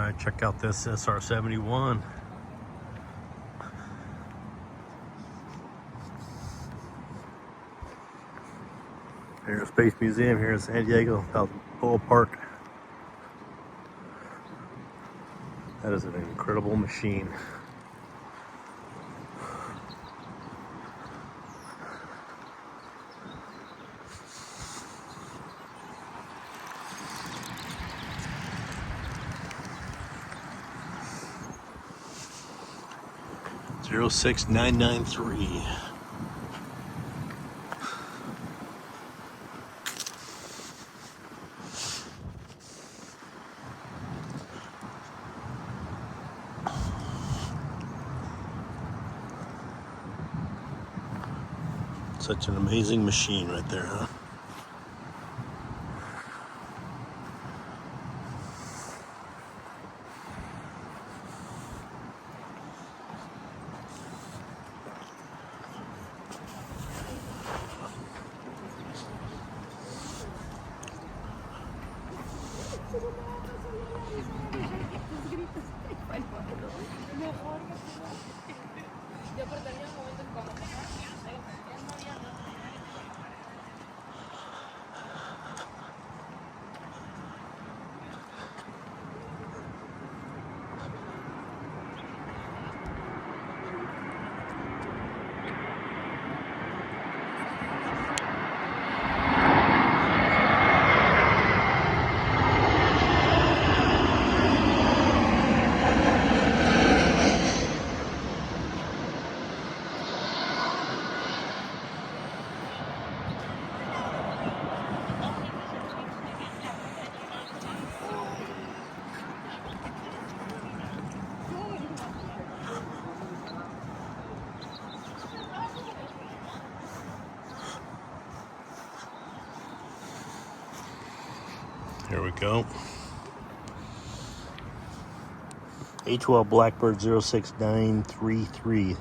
Alright, check out this SR-71. Here at Space Museum here in San Diego, Balboa Park. That is an incredible machine. Zero 6993. Such an amazing machine right there, huh? Here we go. A-12 BLACKBIRD 06933.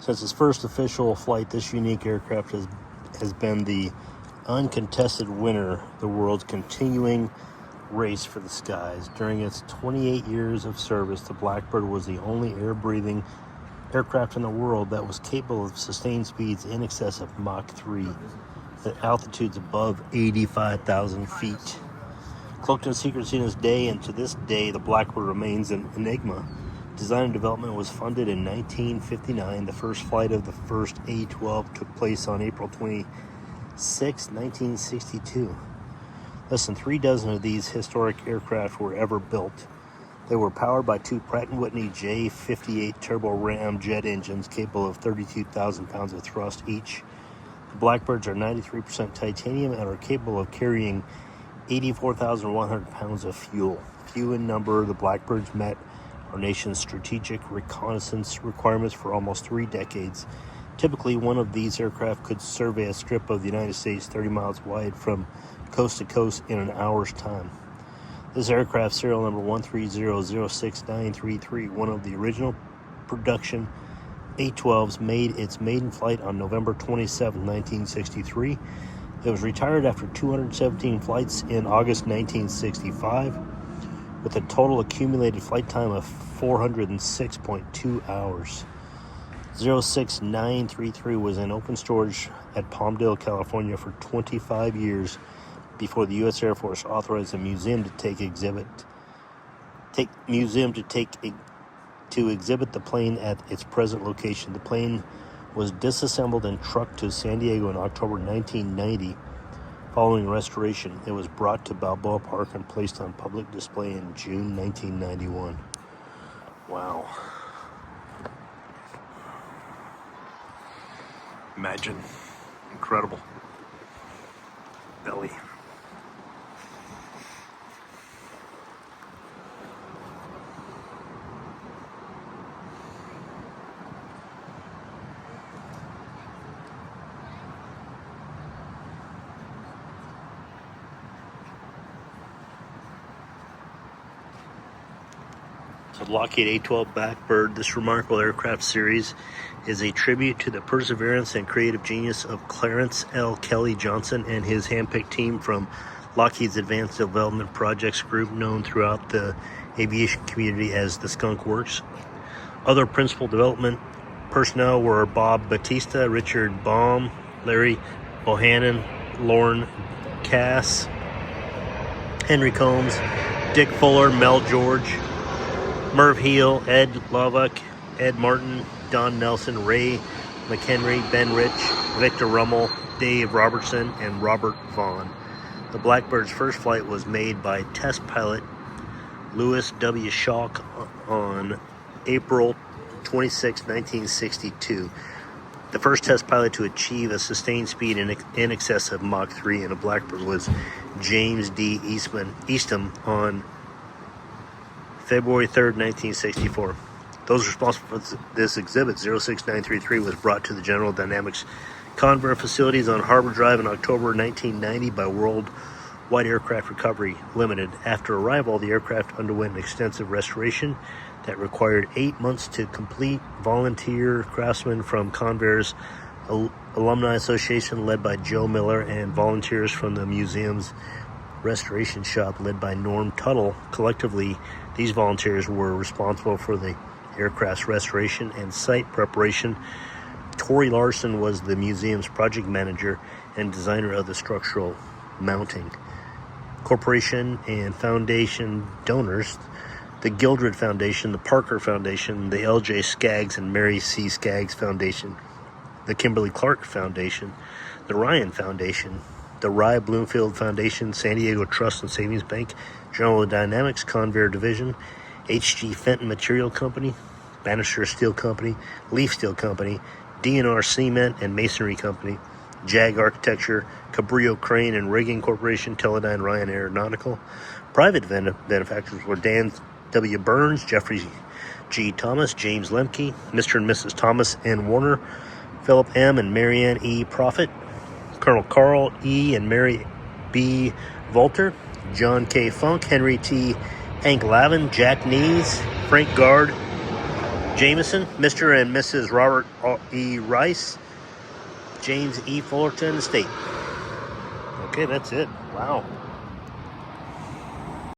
Since its first official flight, this unique aircraft has been the uncontested winner of the world's continuing race for the skies. During its 28 years of service, the Blackbird was the only air-breathing aircraft in the world that was capable of sustained speeds in excess of Mach 3 at altitudes above 85,000 feet. Cloaked in secrecy in its day, and to this day, the Blackbird remains an enigma. Design and development was funded in 1959. The first flight of the first A-12 took place on April 26, 1962. Less than 3 dozen of these historic aircraft were ever built. They were powered by 2 Pratt & Whitney J58 turbo ram jet engines capable of 32,000 pounds of thrust each. The Blackbirds are 93% titanium and are capable of carrying 84,100 pounds of fuel. Few in number, the Blackbirds met our nation's strategic reconnaissance requirements for almost 3 decades. Typically, one of these aircraft could survey a strip of the United States 30 miles wide from coast to coast in an hour's time. This aircraft, serial number 130-06933, one of the original production A-12s, made its maiden flight on November 27, 1963. It was retired after 217 flights in August 1965, with a total accumulated flight time of 406.2 hours. 06933 was in open storage at Palmdale, California for 25 years before the U.S. Air Force authorized the museum to exhibit the plane at its present location. The plane was disassembled and trucked to San Diego in October 1990. Following restoration, it was brought to Balboa Park and placed on public display in June 1991. Wow. Imagine. Incredible. Belly. So Lockheed A-12 Blackbird, this remarkable aircraft series, is a tribute to the perseverance and creative genius of Clarence L. Kelly Johnson and his handpicked team from Lockheed's Advanced Development Projects Group, known throughout the aviation community as the Skunk Works. Other principal development personnel were Bob Batista, Richard Baum, Larry Bohannon, Lauren Cass, Henry Combs, Dick Fuller, Mel George, Merv Heel, Ed Lovuck, Ed Martin, Don Nelson, Ray McHenry, Ben Rich, Victor Rummel, Dave Robertson, and Robert Vaughn. The Blackbird's first flight was made by test pilot Louis W. Schalk on April 26, 1962. The first test pilot to achieve a sustained speed in excess of Mach 3 in a Blackbird was James D. Eastham on February 3rd, 1964. Those responsible for this exhibit, 06933, was brought to the General Dynamics Convair facilities on Harbor Drive in October 1990 by Worldwide Aircraft Recovery Limited. After arrival, the aircraft underwent an extensive restoration that required 8 months to complete. Volunteer craftsmen from Convair's Alumni Association, led by Joe Miller, and volunteers from the museum's restoration shop, led by Norm Tuttle. Collectively, these volunteers were responsible for the aircraft's restoration and site preparation. Torrey Larson was the museum's project manager and designer of the structural mounting. Corporation and foundation donors: the Gildred Foundation, the Parker Foundation, the L.J. Skaggs and Mary C. Skaggs Foundation, the Kimberly Clark Foundation, the Ryan Foundation, the Rye Bloomfield Foundation, San Diego Trust and Savings Bank, General Dynamics Convair Division, H.G. Fenton Material Company, Bannister Steel Company, Leaf Steel Company, D&R Cement and Masonry Company, JAG Architecture, Cabrillo Crane and Rigging Corporation, Teledyne Ryan Aeronautical. Private benefactors were Dan W. Burns, Jeffrey G. Thomas, James Lemke, Mr. and Mrs. Thomas N. Warner, Philip M. and Marianne E. Profit, Colonel Carl E. and Mary B. Volter, John K. Funk, Henry T. Hank Lavin, Jack Nees, Frank Guard, Jameson, Mr. and Mrs. Robert E. Rice, James E. Fullerton Estate. Okay, that's it. Wow.